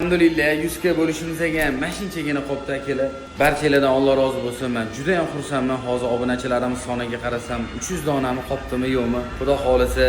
Alhamdulillah 100 ga bo'lishimizga ham mashinchagina qopdi akalar. Barchalardan Alloh rozi bo'lsin. Men juda ham xursandman. Hozir obunachilarimiz soniga qarasam 300 donami qopdimi yo'qmi? Xudo xolisa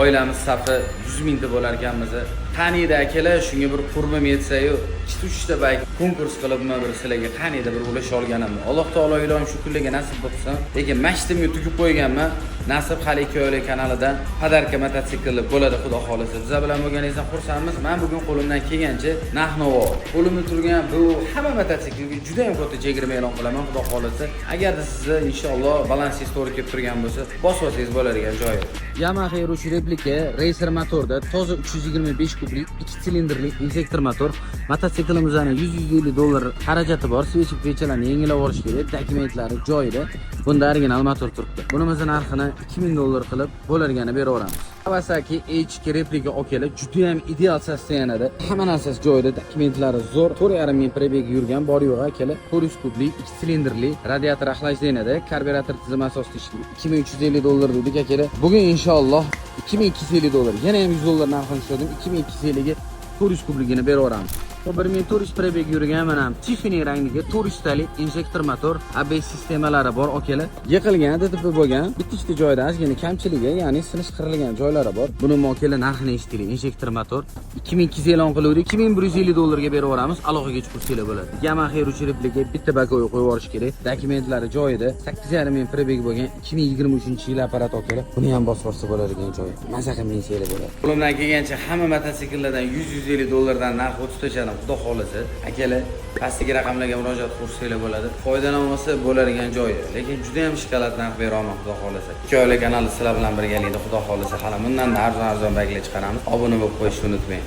oilamiz safi 100 mingta bo'lar ekanmiz. Qaniyda akalar shunga bir qurbim yetsa-yu, 2-3 ta bayk konkurs qilibmi bir sizlarga qaniyda bir ulash olganimni. Alloh taolo ilohim shu kunlarga nasib qilsin. Lekin mashtimga tugib qo'yganman. Nasib hali 2 oylik kanalidan padarka mototsikl bo'ladi xudo xolisa. Biz bilan bo'lganingizdan xursandmiz. Men bugun qo'limdan kelgancha narx-navo, qo'limda turgan bu hamma mototsiklga juda ham katta chegirma e'lon qilaman xudo xolisa. Agarda sizni inshaalloh balansingiz to'g'ri kelib turgan bo'lsa, bossangiz bo'ladigan joyi. Yamaha Eruchi replika racer motorda toza 325 kublik 2 silindrli injektor motor. Mototsiklimizning $100-150 xarajati bor. Svechib fechalarni yengilab olish kerak. Dokumentlari joyida. Bunda original motor turibdi. Bunimizning narxini $2000 qilib bo'largani beraveramiz. Kawasaki H2 replika okalar juda ham ideal sostoyaniyada. Hamma narsasi joyida, dokumentlari zo'r. 4,5 ming prebeg yurgan bor yo'q akalar. 400 kublik 2 silindrli radiator axlashlanadi. Karburator tizimi asosida ishlaydi. $2250 dedik akalar. Bugun inshaalloh $2250. Yana ham $100 narxini tushirdim. 2250 ga 400 kubligini beraveramiz. 1400 prebeg yurgan mana Tiffany rangiga 400 talik injektor motor, ABS sistemalari bor okalar. Yiqilgan, DTP bo'lgan, bitta joyda ozgina kamchiligi, ya'ni sinish qirilgan joylari bor. Buni mo'kela narxini eshitdik. Injektor motor 2200 e'lon qiluvdik. $2150 ga beraveramiz. Aloqaga chiqsanglar bo'ladi. Yamaha Eruchi replika bitta bakoy qo'yib yuborish kerak. Dokumentlari joyida. 8,5 ming prebeg bo'lgan 2023-yil apparat okalar. Buni ham bosib olsa bo'ladigan joyi. Maza qilmaysanglar bo'ladi. Qo'limdan kelgancha hamma mototsikllardan $100-150 dan narx o'tib tashladim. Xudo xolisa akalar pastdagi raqamlarga murojaat qilsanglar bo'ladi. Foydalanmasa bo'ladigan joyi. Lekin juda ham shikolat narx beraman xudo xolisa. 2 oylik kanalni sizlar bilan birgalikda xudo xolisa hali bundan arzon bayklar chiqaramiz. Obuna bo'lib qo'yishni unutmang.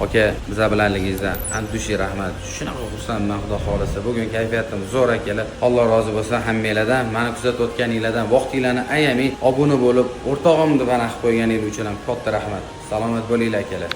Aka, biza bilanligingizdan antushi rahmat. Shunaqa xursandman xudo xolisa. Bugun kayfiyatim zo'r akalar. Alloh rozi bo'lsin hammanglardan. Meni kuzatayotganinglardan, vaqtinglarni ayamay obuna bo'lib, o'rtog'imni bana qilib qo'yganingiz uchun ham katta rahmat. Salomat bo'linglar akalar.